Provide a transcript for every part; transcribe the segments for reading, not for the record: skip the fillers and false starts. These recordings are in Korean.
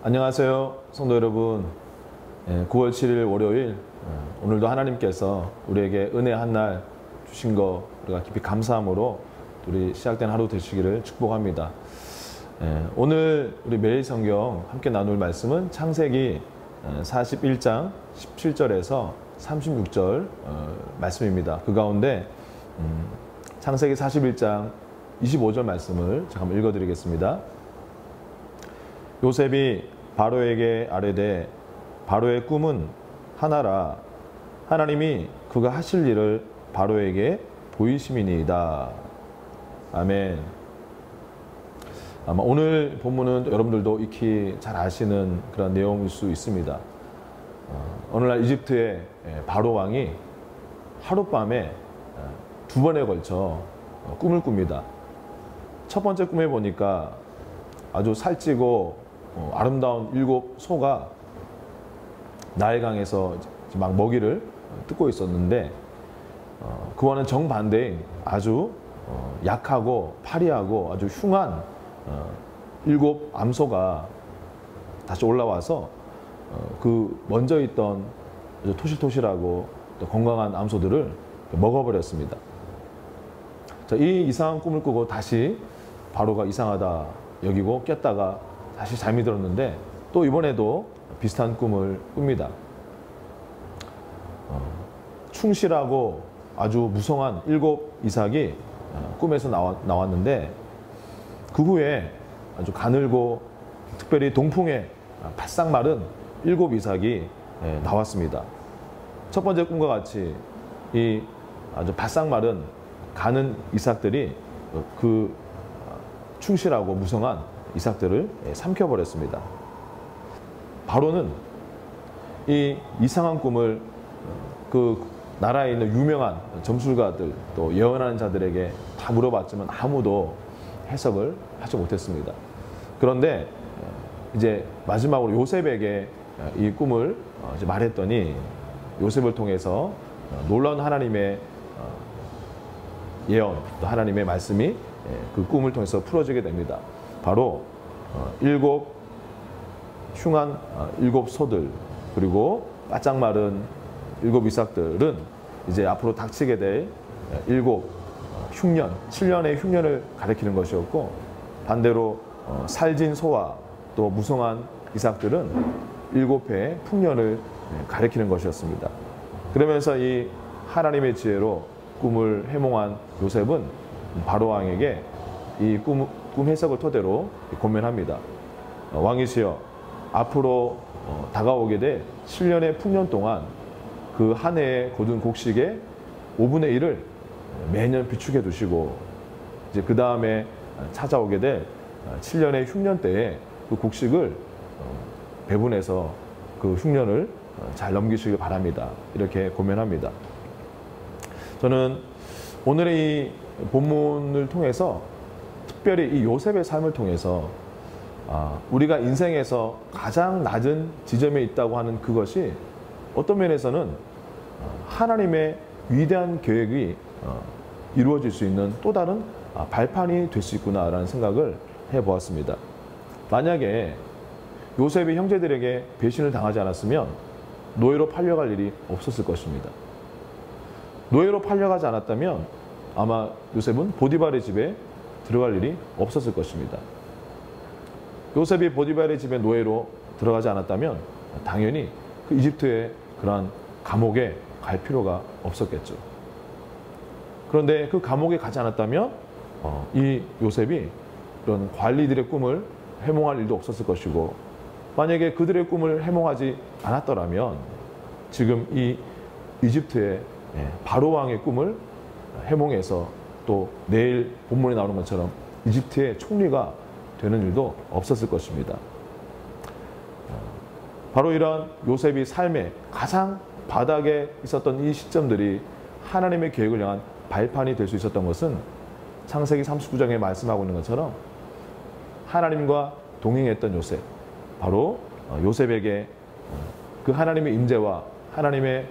안녕하세요, 성도 여러분. 9월 7일 월요일, 오늘도 하나님께서 우리에게 은혜 한 날 주신 거 우리가 깊이 감사함으로 우리 시작된 하루 되시기를 축복합니다. 오늘 우리 매일 성경 함께 나눌 말씀은 창세기 41장 17절에서 36절 말씀입니다. 그 가운데 창세기 41장 25절 말씀을 제가 한번 읽어드리겠습니다. 요셉이 바로에게 아뢰되 바로의 꿈은 하나라. 하나님이 그가 하실 일을 바로에게 보이심이니이다. 아멘. 아마 오늘 본문은 여러분들도 익히 잘 아시는 그런 내용일 수 있습니다. 오늘날 이집트의 바로 왕이 하룻밤에 두 번에 걸쳐 꿈을 꿉니다. 첫 번째 꿈에 보니까 아주 살찌고 아름다운 7 소가 나일강에서 막 먹이를 뜯고 있었는데 그와는 정반대인 아주 약하고 파리하고 아주 흉한 7 암소가 다시 올라와서 그 먼저 있던 아주 토실토실하고 또 건강한 암소들을 먹어버렸습니다. 이 이상한 꿈을 꾸고 다시 바로가 이상하다 여기고 깼다가 다시 잠이 들었는데 또 이번에도 비슷한 꿈을 꿉니다. 충실하고 아주 무성한 7 이삭이 꿈에서 나왔는데 그 후에 아주 가늘고 특별히 동풍에 바싹 마른 7 이삭이 나왔습니다. 첫 번째 꿈과 같이 이 아주 바싹 마른 가는 이삭들이 그 충실하고 무성한 이삭들을 삼켜버렸습니다. 바로는 이 이상한 꿈을 그 나라에 있는 유명한 점술가들 또 예언하는 자들에게 다 물어봤지만 아무도 해석을 하지 못했습니다. 그런데 이제 마지막으로 요셉에게 이 꿈을 이제 말했더니 요셉을 통해서 놀라운 하나님의 예언 또 하나님의 말씀이 그 꿈을 통해서 풀어지게 됩니다. 바로 7 흉한 7 소들 그리고 바짝 마른 7 이삭들은 이제 앞으로 닥치게 될 7 흉년, 7년의 흉년을 가리키는 것이었고 반대로 살진 소와 또 무성한 이삭들은 7회의 풍년을 가리키는 것이었습니다. 그러면서 이 하나님의 지혜로 꿈을 해몽한 요셉은 바로왕에게 이 꿈 해석을 토대로 고면합니다. 왕이시여, 앞으로 다가오게 될 7년의 풍년 동안 그 한 해의 거둔 곡식의 5분의 1을 매년 비축해 두시고 이제 그 다음에 찾아오게 될 7년의 흉년 때에 그 곡식을 배분해서 그 흉년을 잘 넘기시길 바랍니다. 이렇게 고면합니다. 저는 오늘의 이 본문을 통해서 특별히 이 요셉의 삶을 통해서 우리가 인생에서 가장 낮은 지점에 있다고 하는 그것이 어떤 면에서는 하나님의 위대한 계획이 이루어질 수 있는 또 다른 발판이 될 수 있구나라는 생각을 해보았습니다. 만약에 요셉이 형제들에게 배신을 당하지 않았으면 노예로 팔려갈 일이 없었을 것입니다. 노예로 팔려가지 않았다면 아마 요셉은 보디발의 집에 들어갈 일이 없었을 것입니다. 요셉이 보디발의 집에 노예로 들어가지 않았다면 당연히 그 이집트의 그러한 감옥에 갈 필요가 없었겠죠. 그런데 그 감옥에 가지 않았다면 이 요셉이 그런 관리들의 꿈을 해몽할 일도 없었을 것이고 만약에 그들의 꿈을 해몽하지 않았더라면 지금 이 이집트의 바로왕의 꿈을 해몽해서 또 내일 본문에 나오는 것처럼 이집트의 총리가 되는 일도 없었을 것입니다. 바로 이런 요셉이 삶의 가장 바닥에 있었던 이 시점들이 하나님의 계획을 향한 발판이 될 수 있었던 것은 창세기 39장에 말씀하고 있는 것처럼 하나님과 동행했던 요셉, 바로 요셉에게 그 하나님의 임재와 하나님의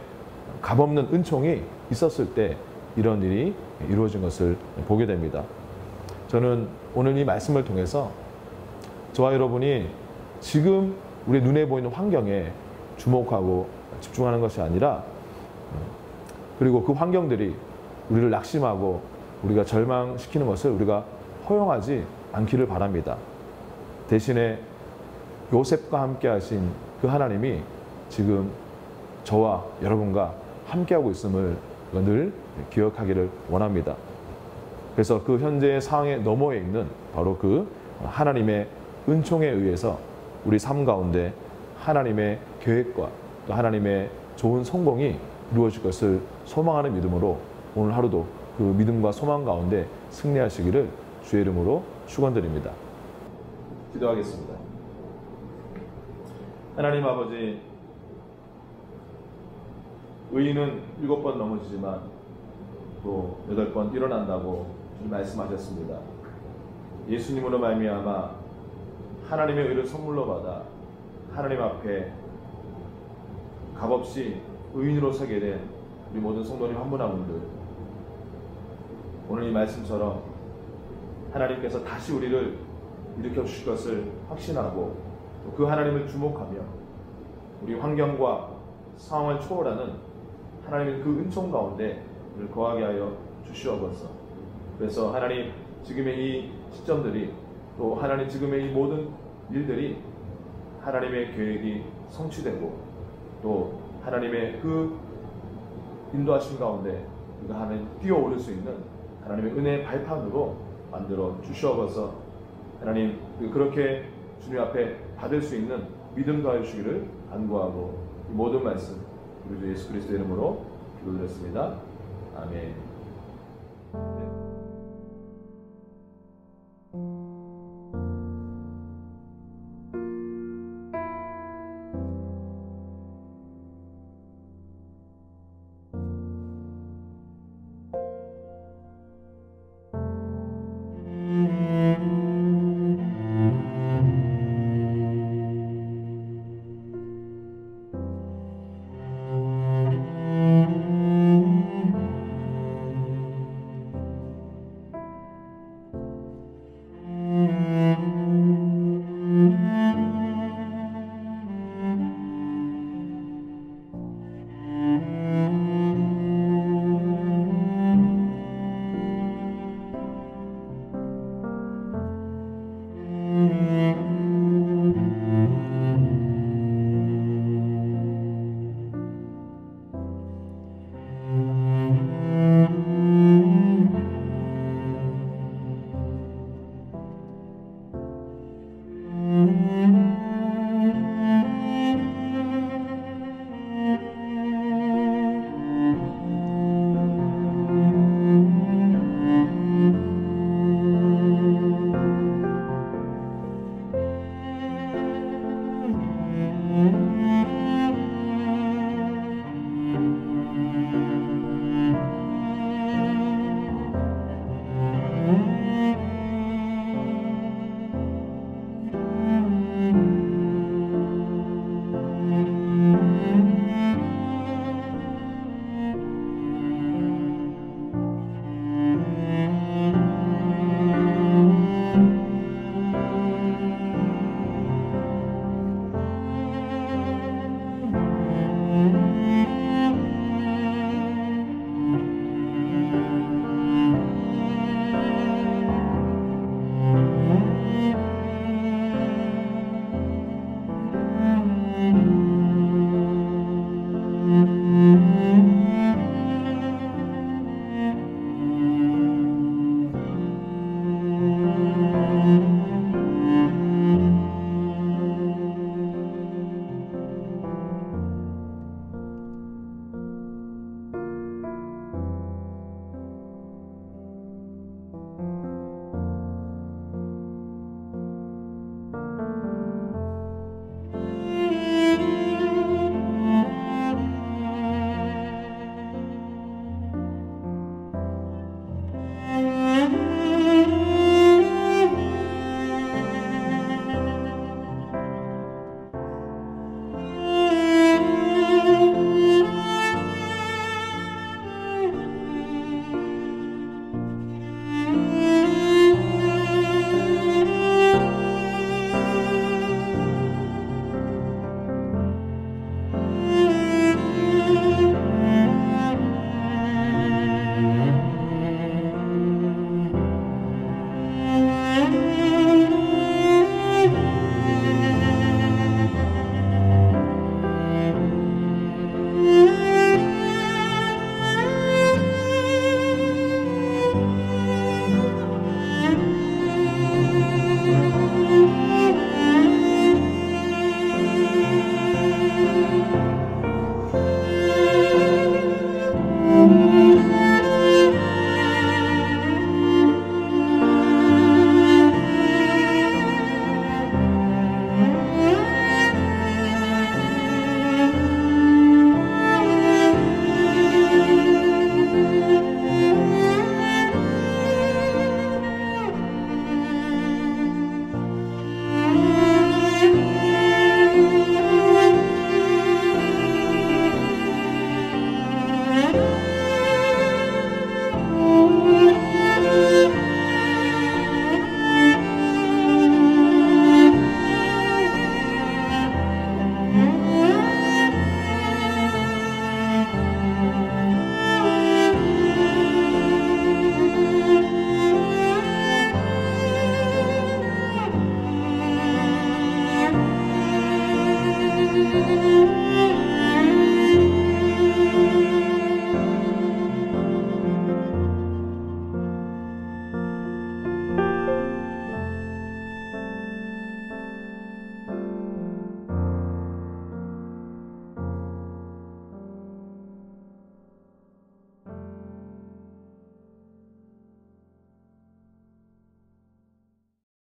값없는 은총이 있었을 때 이런 일이 이루어진 것을 보게 됩니다. 저는 오늘 이 말씀을 통해서 저와 여러분이 지금 우리 눈에 보이는 환경에 주목하고 집중하는 것이 아니라 그리고 그 환경들이 우리를 낙심하고 우리가 절망시키는 것을 우리가 허용하지 않기를 바랍니다. 대신에 요셉과 함께 하신 그 하나님이 지금 저와 여러분과 함께하고 있음을 늘 기억하기를 원합니다. 그래서 그 현재의 상황의 너머에 있는 바로 그 하나님의 은총에 의해서 우리 삶 가운데 하나님의 계획과 또 하나님의 좋은 성공이 이루어질 것을 소망하는 믿음으로 오늘 하루도 그 믿음과 소망 가운데 승리하시기를 주의 이름으로 축원드립니다. 기도하겠습니다. 하나님 아버지, 의인은 7번 넘어지지만 또 8번 일어난다고 말씀하셨습니다. 예수님으로 말미암아 하나님의 의를 선물로 받아 하나님 앞에 값없이 의인으로 서게 된 우리 모든 성도님 한 분 한 분들, 오늘 이 말씀처럼 하나님께서 다시 우리를 일으켜 주실 것을 확신하고 또 그 하나님을 주목하며 우리 환경과 상황을 초월하는 하나님의 그 은총 가운데 우리를 거하게 하여 주시옵소서. 그래서 하나님, 지금의 이 시점들이 또 하나님 지금의 이 모든 일들이 하나님의 계획이 성취되고 또 하나님의 그 인도하심 가운데 우리가 하나님 뛰어오를 수 있는 하나님의 은혜의 발판으로 만들어 주시옵소서. 하나님, 그렇게 주님 앞에 받을 수 있는 믿음 더하여 주시기를 간구하고 이 모든 말씀 우리 주 예수 그리스도의 이름으로 기도드렸습니다. 아멘. 네.